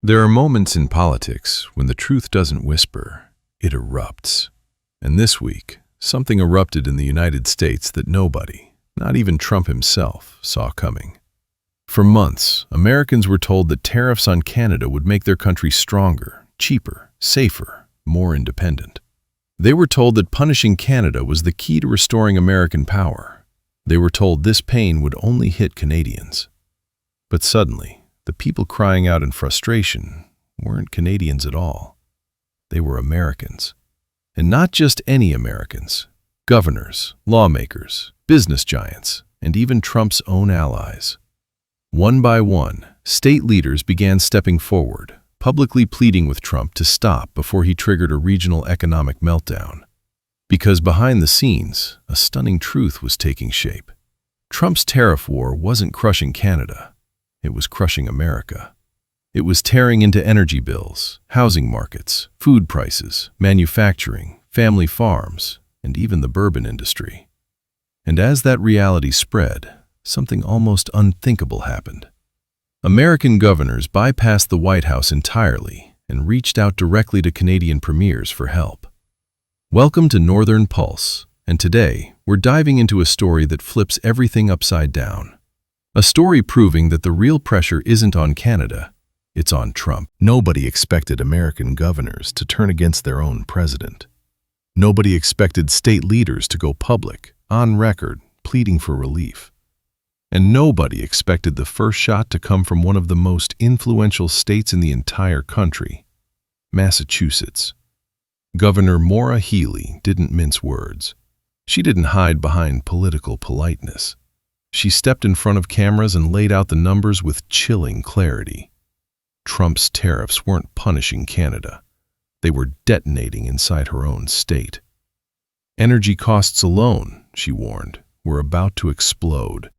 There are moments in politics when the truth doesn't whisper, it erupts. And this week, something erupted in the United States that nobody, not even Trump himself, saw coming. For months, Americans were told that tariffs on Canada would make their country stronger, cheaper, safer, more independent. They were told that punishing Canada was the key to restoring American power. They were told this pain would only hit Canadians. But suddenly, the people crying out in frustration weren't Canadians at all. They were Americans. And not just any Americans. Governors, lawmakers, business giants, and even Trump's own allies. One by one, state leaders began stepping forward, publicly pleading with Trump to stop before he triggered a regional economic meltdown. Because behind the scenes, a stunning truth was taking shape. Trump's tariff war wasn't crushing Canada. It was crushing America. It was tearing into energy bills, housing markets, food prices, manufacturing, family farms, and even the bourbon industry. And as that reality spread, something almost unthinkable happened. American governors bypassed the White House entirely and reached out directly to Canadian premiers for help. Welcome to Northern Pulse, and today we're diving into a story that flips everything upside down. A story proving that the real pressure isn't on Canada, it's on Trump. Nobody expected American governors to turn against their own president. Nobody expected state leaders to go public, on record, pleading for relief. And nobody expected the first shot to come from one of the most influential states in the entire country, Massachusetts. Governor Maura Healey didn't mince words. She didn't hide behind political politeness. She stepped in front of cameras and laid out the numbers with chilling clarity. Trump's tariffs weren't punishing Canada. They were detonating inside her own state. Energy costs alone, she warned, were about to explode.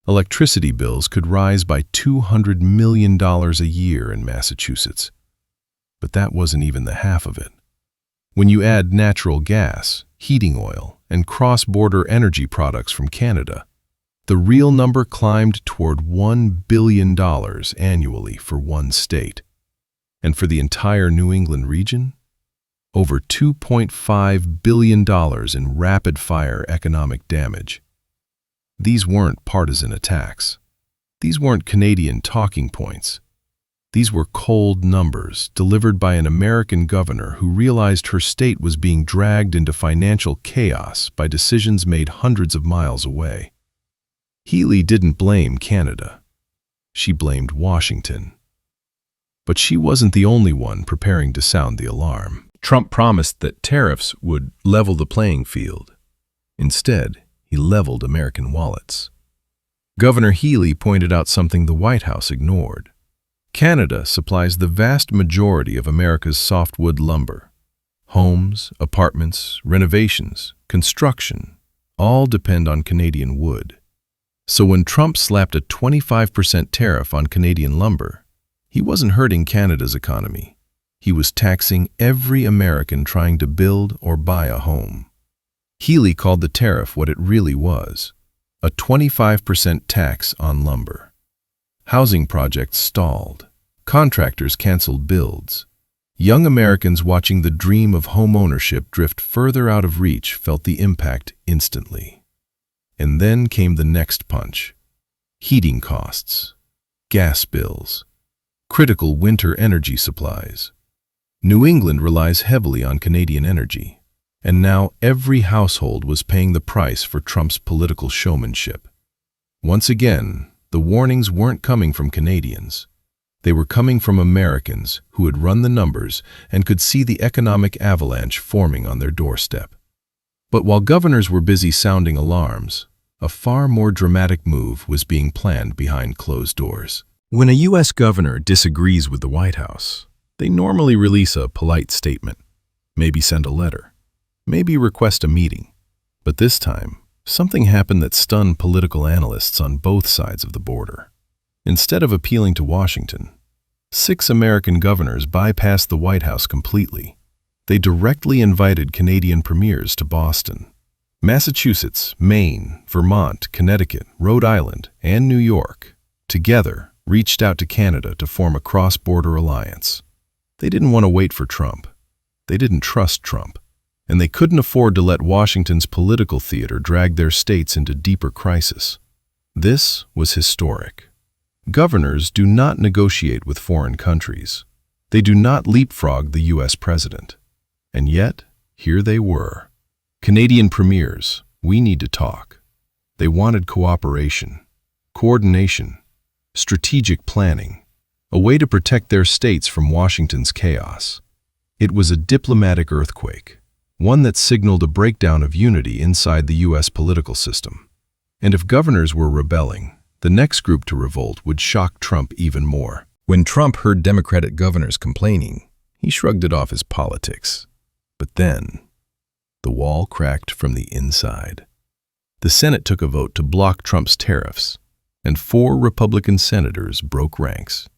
Electricity bills could rise by $200 million a year in Massachusetts. But that wasn't even the half of it. When you add natural gas, heating oil, and cross-border energy products from Canada, the real number climbed toward $1 billion annually for one state. And for the entire New England region, over $2.5 billion in rapid-fire economic damage. These weren't partisan attacks. These weren't Canadian talking points. These were cold numbers delivered by an American governor who realized her state was being dragged into financial chaos by decisions made hundreds of miles away. Healey didn't blame Canada. She blamed Washington. But she wasn't the only one preparing to sound the alarm. Trump promised that tariffs would level the playing field. Instead, he leveled American wallets. Governor Healey pointed out something the White House ignored. Canada supplies the vast majority of America's softwood lumber. Homes, apartments, renovations, construction, all depend on Canadian wood. So when Trump slapped a 25% tariff on Canadian lumber, he wasn't hurting Canada's economy. He was taxing every American trying to build or buy a home. Healey called the tariff what it really was, a 25% tax on lumber. Housing projects stalled. Contractors canceled builds. Young Americans watching the dream of home ownership drift further out of reach felt the impact instantly. And then came the next punch. Heating costs, gas bills, critical winter energy supplies. New England relies heavily on Canadian energy, and now every household was paying the price for Trump's political showmanship. Once again, the warnings weren't coming from Canadians. They were coming from Americans who had run the numbers and could see the economic avalanche forming on their doorstep. But while governors were busy sounding alarms, a far more dramatic move was being planned behind closed doors. When a U.S. governor disagrees with the White House, they normally release a polite statement, maybe send a letter, maybe request a meeting. But this time, something happened that stunned political analysts on both sides of the border. Instead of appealing to Washington, 6 American governors bypassed the White House completely. They directly invited Canadian premiers to Boston. Massachusetts, Maine, Vermont, Connecticut, Rhode Island, and New York, together, reached out to Canada to form a cross-border alliance. They didn't want to wait for Trump. They didn't trust Trump. And they couldn't afford to let Washington's political theater drag their states into deeper crisis. This was historic. Governors do not negotiate with foreign countries. They do not leapfrog the U.S. president. And yet, here they were. Canadian premiers, we need to talk. They wanted cooperation, coordination, strategic planning, a way to protect their states from Washington's chaos. It was a diplomatic earthquake, one that signaled a breakdown of unity inside the U.S. political system. And if governors were rebelling, the next group to revolt would shock Trump even more. When Trump heard Democratic governors complaining, he shrugged it off as politics. But then, the wall cracked from the inside. The Senate took a vote to block Trump's tariffs, and 4 Republican senators broke ranks.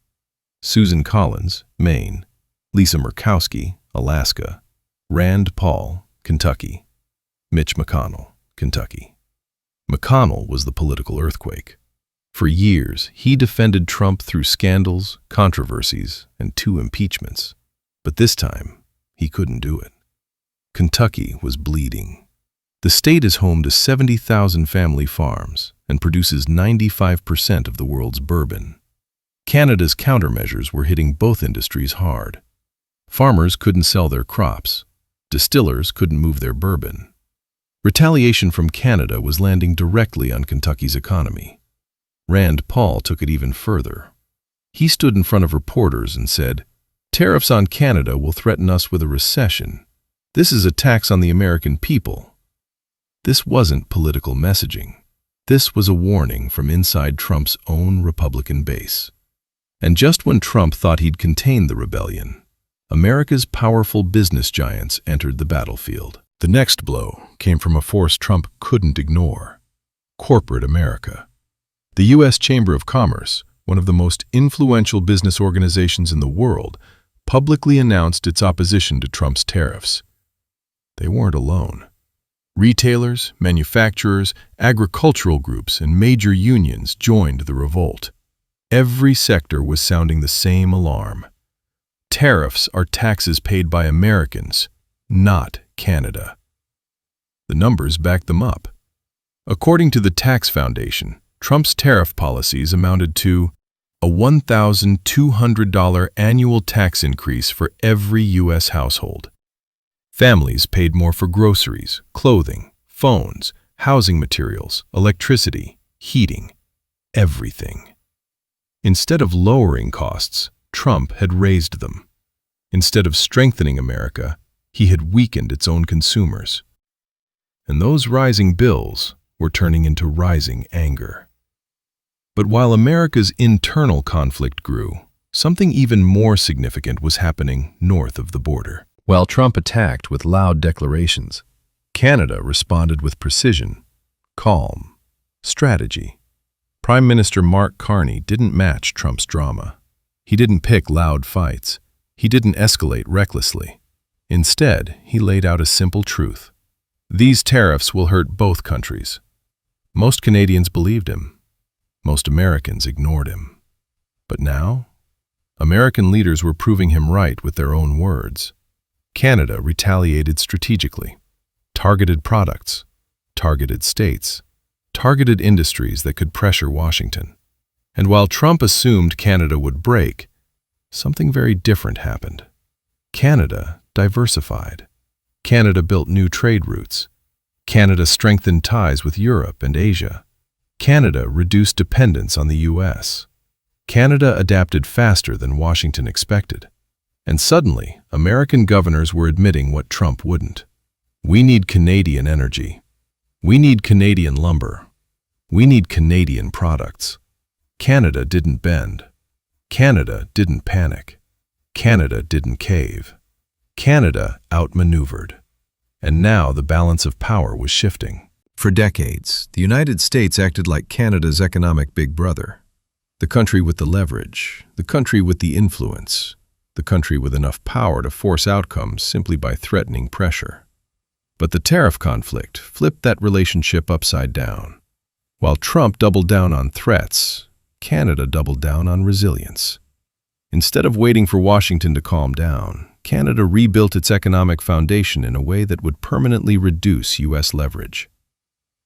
Susan Collins, Maine; Lisa Murkowski, Alaska; Rand Paul, Kentucky; Mitch McConnell, Kentucky. McConnell was the political earthquake. For years, he defended Trump through scandals, controversies, and 2 impeachments. But this time, he couldn't do it. Kentucky was bleeding. The state is home to 70,000 family farms and produces 95% of the world's bourbon. Canada's countermeasures were hitting both industries hard. Farmers couldn't sell their crops. Distillers couldn't move their bourbon. Retaliation from Canada was landing directly on Kentucky's economy. Rand Paul took it even further. He stood in front of reporters and said, "Tariffs on Canada will threaten us with a recession. This is a tax on the American people." This wasn't political messaging. This was a warning from inside Trump's own Republican base. And just when Trump thought he'd contained the rebellion, America's powerful business giants entered the battlefield. The next blow came from a force Trump couldn't ignore: corporate America. The U.S. Chamber of Commerce, one of the most influential business organizations in the world, publicly announced its opposition to Trump's tariffs. They weren't alone. Retailers, manufacturers, agricultural groups, and major unions joined the revolt. Every sector was sounding the same alarm. Tariffs are taxes paid by Americans, not Canada. The numbers backed them up. According to the Tax Foundation, Trump's tariff policies amounted to a $1,200 annual tax increase for every U.S. household. Families paid more for groceries, clothing, phones, housing materials, electricity, heating, everything. Instead of lowering costs, Trump had raised them. Instead of strengthening America, he had weakened its own consumers. And those rising bills were turning into rising anger. But while America's internal conflict grew, something even more significant was happening north of the border. While Trump attacked with loud declarations, Canada responded with precision, calm, strategy. Prime Minister Mark Carney didn't match Trump's drama. He didn't pick loud fights. He didn't escalate recklessly. Instead, he laid out a simple truth: these tariffs will hurt both countries. Most Canadians believed him. Most Americans ignored him. But now, American leaders were proving him right with their own words. Canada retaliated strategically, targeted products, targeted states, targeted industries that could pressure Washington. And while Trump assumed Canada would break, something very different happened. Canada diversified. Canada built new trade routes. Canada strengthened ties with Europe and Asia. Canada reduced dependence on the U.S. Canada adapted faster than Washington expected. And suddenly, American governors were admitting what Trump wouldn't. We need Canadian energy. We need Canadian lumber. We need Canadian products. Canada didn't bend. Canada didn't panic. Canada didn't cave. Canada outmaneuvered. And now the balance of power was shifting. For decades, the United States acted like Canada's economic big brother. The country with the leverage, the country with the influence, the country with enough power to force outcomes simply by threatening pressure. But the tariff conflict flipped that relationship upside down. While Trump doubled down on threats, Canada doubled down on resilience. Instead of waiting for Washington to calm down, Canada rebuilt its economic foundation in a way that would permanently reduce U.S. leverage.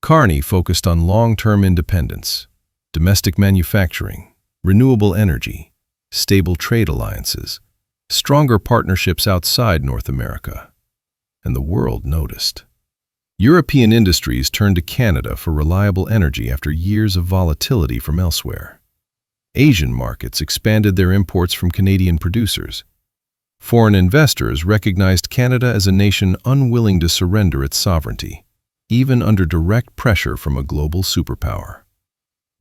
Carney focused on long-term independence, domestic manufacturing, renewable energy, stable trade alliances, stronger partnerships outside North America. And the world noticed. European industries turned to Canada for reliable energy after years of volatility from elsewhere. Asian markets expanded their imports from Canadian producers. Foreign investors recognized Canada as a nation unwilling to surrender its sovereignty, even under direct pressure from a global superpower.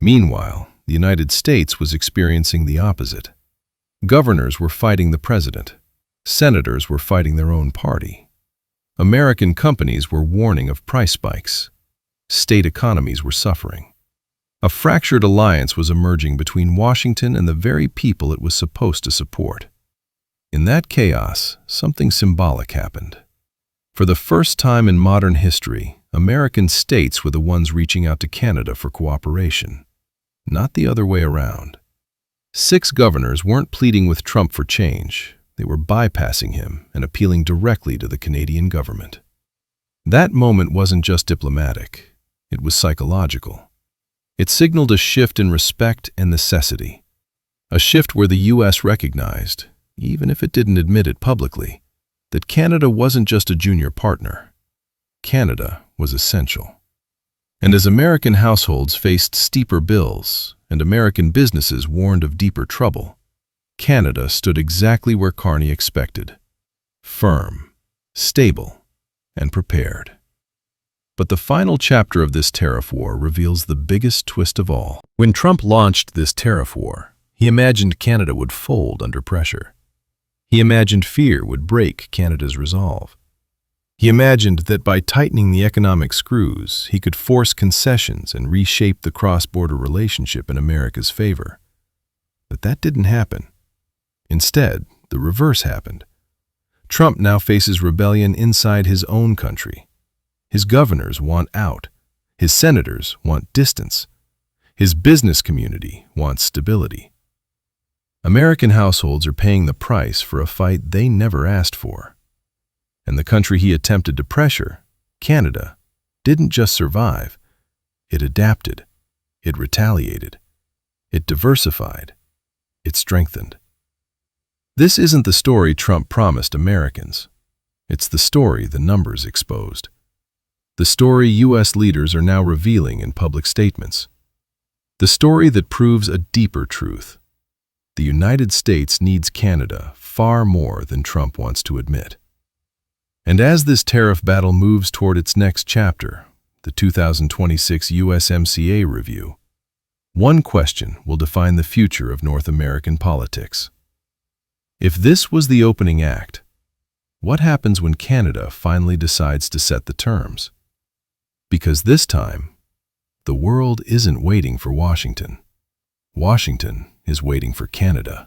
Meanwhile, the United States was experiencing the opposite. Governors were fighting the president. Senators were fighting their own party. American companies were warning of price spikes. State economies were suffering. A fractured alliance was emerging between Washington and the very people it was supposed to support. In that chaos, something symbolic happened. For the first time in modern history, American states were the ones reaching out to Canada for cooperation, not the other way around. 6 governors weren't pleading with Trump for change. They were bypassing him and appealing directly to the Canadian government. That moment wasn't just diplomatic. It was psychological. It signaled a shift in respect and necessity. A shift where the U.S. recognized, even if it didn't admit it publicly, that Canada wasn't just a junior partner. Canada was essential. And as American households faced steeper bills and American businesses warned of deeper trouble, Canada stood exactly where Carney expected: firm, stable, and prepared. But the final chapter of this tariff war reveals the biggest twist of all. When Trump launched this tariff war, he imagined Canada would fold under pressure. He imagined fear would break Canada's resolve. He imagined that by tightening the economic screws, he could force concessions and reshape the cross-border relationship in America's favor. But that didn't happen. Instead, the reverse happened. Trump now faces rebellion inside his own country. His governors want out. His senators want distance. His business community wants stability. American households are paying the price for a fight they never asked for. And the country he attempted to pressure, Canada, didn't just survive. It adapted. It retaliated. It diversified. It strengthened. This isn't the story Trump promised Americans. It's the story the numbers exposed. The story U.S. leaders are now revealing in public statements. The story that proves a deeper truth. The United States needs Canada far more than Trump wants to admit. And as this tariff battle moves toward its next chapter, the 2026 USMCA review, one question will define the future of North American politics. If this was the opening act, what happens when Canada finally decides to set the terms? Because this time, the world isn't waiting for Washington. Washington is waiting for Canada.